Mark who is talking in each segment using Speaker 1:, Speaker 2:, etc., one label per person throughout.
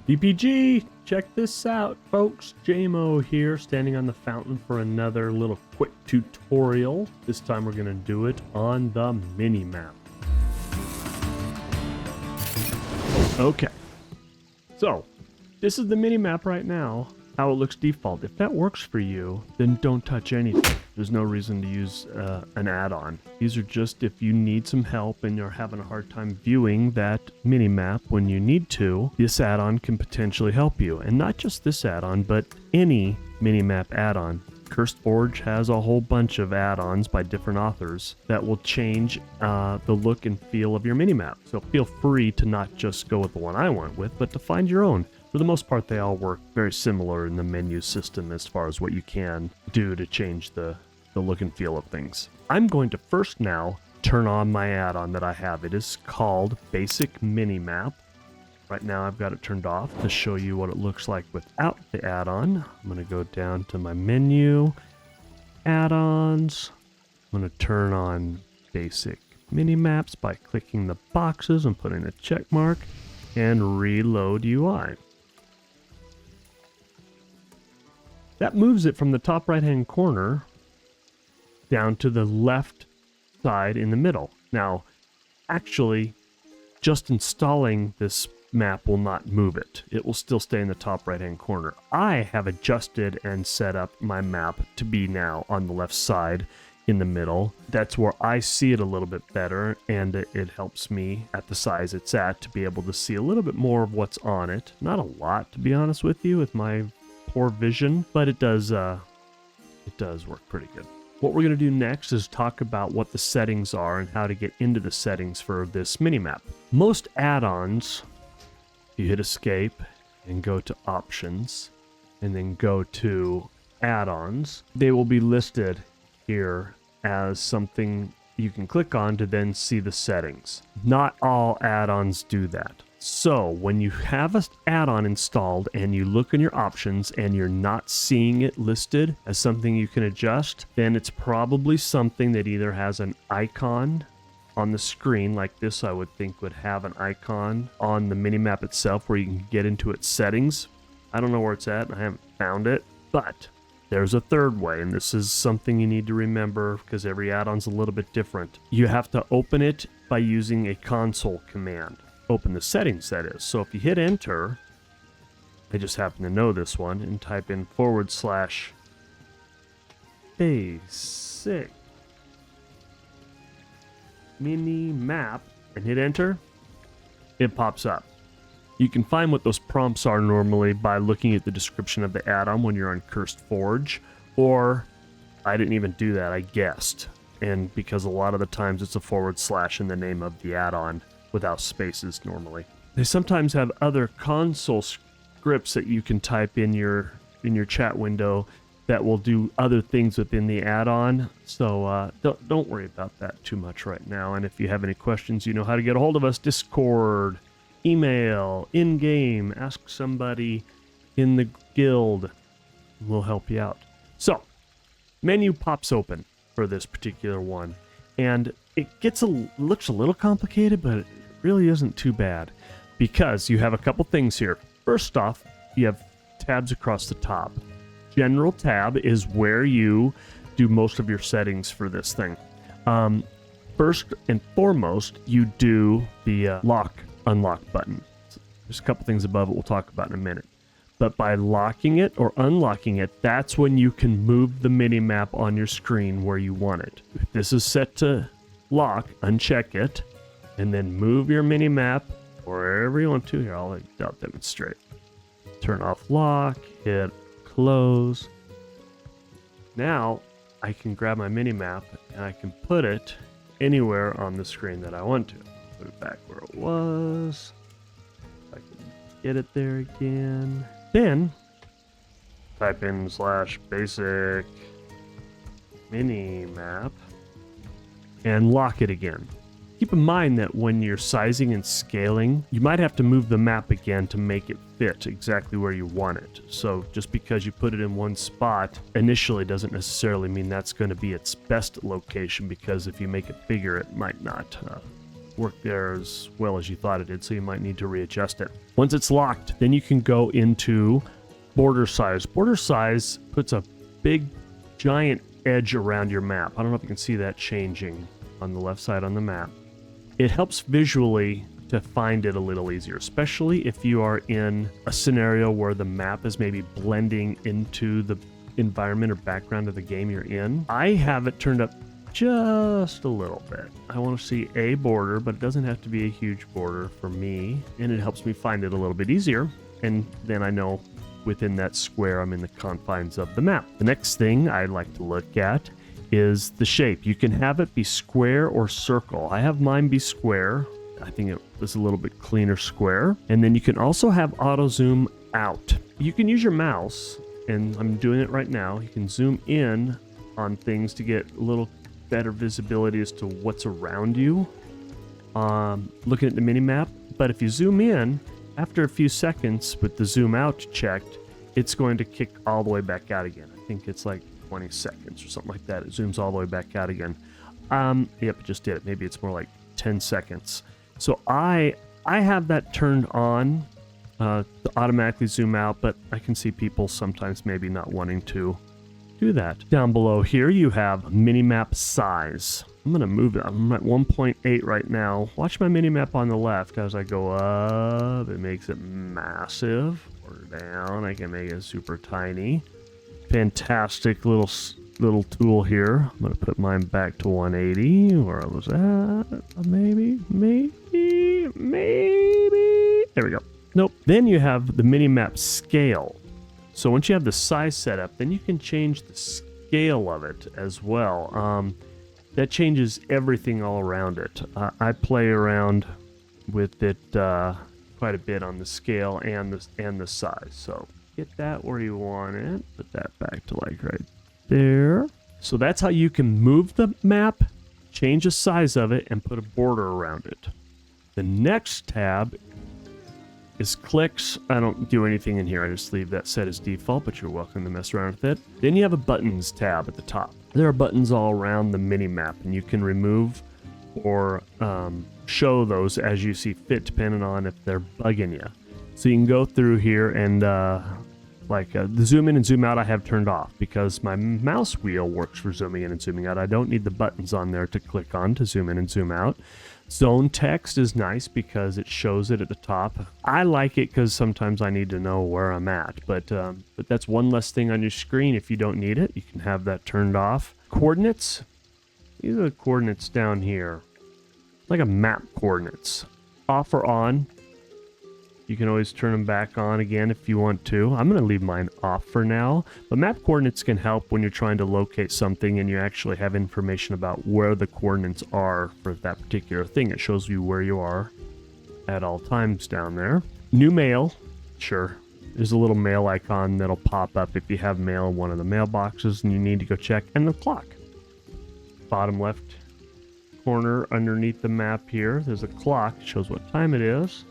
Speaker 1: DPG, check this out, folks. Jaymo here, standing on the fountain for another little quick tutorial. This time we're going to do it on the Minimap. Okay, so this is the Minimap right now, how it looks default. If that works for you, then don't touch anything. There's no reason to use an add-on. These are just if you need some help and you're having a hard time viewing that Minimap when you need to, this add-on can potentially help you. And not just this add-on, but any Minimap add-on. Cursed Forge has a whole bunch of add-ons by different authors that will change the look and feel of your Minimap. So feel free to not just go with the one I went with, but to find your own. For the most part, they all work very similar in the menu system as far as what you can do to change the look and feel of things. I'm going to first now turn on my add-on that I have. It is called Basic Minimap. Right now I've got it turned off to show you what it looks like without the add-on. I'm going to go down to my menu, add-ons. I'm going to turn on Basic Minimaps by clicking the boxes and putting a check mark and reload UI. That moves it from the top right-hand corner down to the left side in the middle. Now, actually, just installing this map will not move it. It will still stay in the top right-hand corner. I have adjusted and set up my map to be now on the left side in the middle. That's where I see it a little bit better, and it helps me at the size it's at to be able to see a little bit more of what's on it. Not a lot, to be honest with you, with my poor vision, but it does work pretty good. What we're going to do next is talk about what the settings are and how to get into the settings for this minimap. Most add-ons, you hit escape and go to options and then go to add-ons. They will be listed here as something you can click on to then see the settings. Not all add-ons do that. So when you have an add-on installed and you look in your options and you're not seeing it listed as something you can adjust, then it's probably something that either has an icon on the screen, like this I would think would have an icon on the minimap itself where you can get into its settings. I don't know where it's at, I haven't found it, but there's a third way, and this is something you need to remember because every add-on's a little bit different. You have to open it by using a console command. Open the settings, that is. So if you hit enter, I just happen to know this one, and type in /basic minimap and hit enter, it pops up. You can find what those prompts are normally by looking at the description of the add-on when you're on Cursed Forge, or I didn't even do that, I guessed. And because a lot of the times it's a / in the name of the add-on without spaces normally. They sometimes have other console scripts that you can type in your chat window that will do other things within the add-on. So don't worry about that too much right now. And if you have any questions, you know how to get a hold of us. Discord, email, in-game, ask somebody in the guild. We'll help you out. So, menu pops open for this particular one. And it looks a little complicated, but it really isn't too bad because you have a couple things here. First off, you have tabs across the top. General tab is where you do most of your settings for this thing. First and foremost, you do the unlock button. There's a couple things above it we'll talk about in a minute. But by locking it or unlocking it, that's when you can move the minimap on your screen where you want it. If this is set to lock, uncheck it, and then move your minimap wherever you want to. Here, I'll demonstrate. Turn off lock, hit close. Now I can grab my minimap and I can put it anywhere on the screen that I want to. Put it back where it was. I can get it there again. Then type in /basic minimap and lock it again. Keep in mind that when you're sizing and scaling, you might have to move the map again to make it fit exactly where you want it. So just because you put it in one spot initially doesn't necessarily mean that's going to be its best location, because if you make it bigger, it might not work there as well as you thought it did, so you might need to readjust it. Once it's locked, then you can go into border size. Border size puts a big, giant edge around your map. I don't know if you can see that changing on the left side on the map. It helps visually to find it a little easier, especially if you are in a scenario where the map is maybe blending into the environment or background of the game you're in. I have it turned up just a little bit. I want to see a border, but it doesn't have to be a huge border for me, and it helps me find it a little bit easier, and then I know within that square I'm in the confines of the map. The next thing I like to look at is the shape. You can have it be square or circle. I have mine be square. I think it was a little bit cleaner square. And then you can also have auto zoom out. You can use your mouse, and I'm doing it right now. You can zoom in on things to get a little better visibility as to what's around you. Looking at the minimap. But if you zoom in, after a few seconds with the zoom out checked, it's going to kick all the way back out again. I think it's like 20 seconds or something like that. It zooms all the way back out again. Yep, it just did it. Maybe it's more like 10 seconds. So I have that turned on to automatically zoom out, but I can see people sometimes maybe not wanting to do that. Down below here you have minimap size. I'm going to move it. I'm at 1.8 right now. Watch my minimap on the left. As I go up, it makes it massive. Or down, I can make it super tiny. Fantastic little tool here. I'm going to put mine back to 180, where I was at. Maybe. There we go. Nope. Then you have the minimap scale. So once you have the size set up, then you can change the scale of it as well. That changes everything all around it. I play around with it quite a bit on the scale and the size. So get that where you want it. Put that back to like right there. So that's how you can move the map, change the size of it, and put a border around it. The next tab is clicks. I don't do anything in here. I just leave that set as default, but you're welcome to mess around with it. Then you have a buttons tab at the top. There are buttons all around the mini-map, and you can remove or show those as you see fit, depending on if they're bugging you. So you can go through here and the zoom in and zoom out I have turned off because my mouse wheel works for zooming in and zooming out. I don't need the buttons on there to click on to zoom in and zoom out. Zone text is nice because it shows it at the top. I like it because sometimes I need to know where I'm at, but that's one less thing on your screen. If you don't need it, you can have that turned off. Coordinates, these are the coordinates down here, like a map coordinates. Off or on. You can always turn them back on again if you want to. I'm going to leave mine off for now. But map coordinates can help when you're trying to locate something and you actually have information about where the coordinates are for that particular thing. It shows you where you are at all times down there. New mail. Sure. There's a little mail icon that'll pop up if you have mail in one of the mailboxes and you need to go check. And the clock. Bottom left corner underneath the map here, there's a clock. It shows what time it is.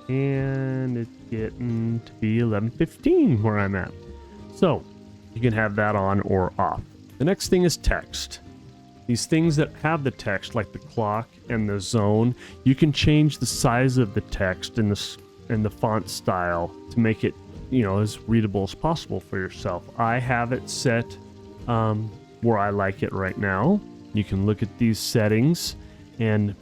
Speaker 1: And it's getting to be 11:15 where I'm at. So you can have that on or off. The next thing is text. These things that have the text, like the clock and the zone, you can change the size of the text and the font style to make it, as readable as possible for yourself. I have it set where I like it right now. You can look at these settings and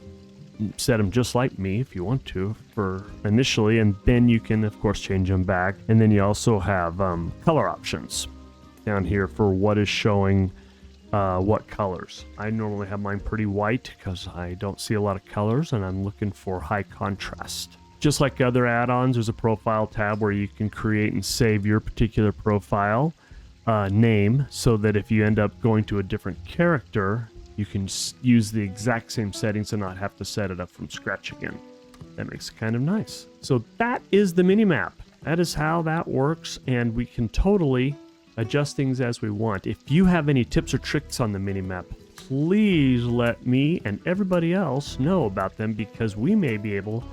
Speaker 1: set them just like me if you want to for initially, and then you can of course change them back. And then you also have color options down here for what is showing what colors. I normally have mine pretty white because I don't see a lot of colors and I'm looking for high contrast. Just like other add-ons, there's a profile tab where you can create and save your particular profile name so that if you end up going to a different character, you can use the exact same settings and not have to set it up from scratch again. That makes it kind of nice. So that is the minimap. That is how that works, and we can totally adjust things as we want. If you have any tips or tricks on the minimap, please let me and everybody else know about them because we may be able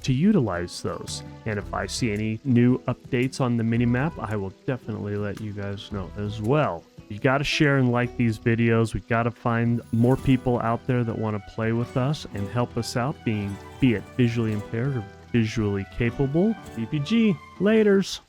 Speaker 1: to utilize those. And if I see any new updates on the minimap, I will definitely let you guys know as well. You got to share and like these videos. We got to find more people out there that want to play with us and help us out, be it visually impaired or visually capable. VPG, laters.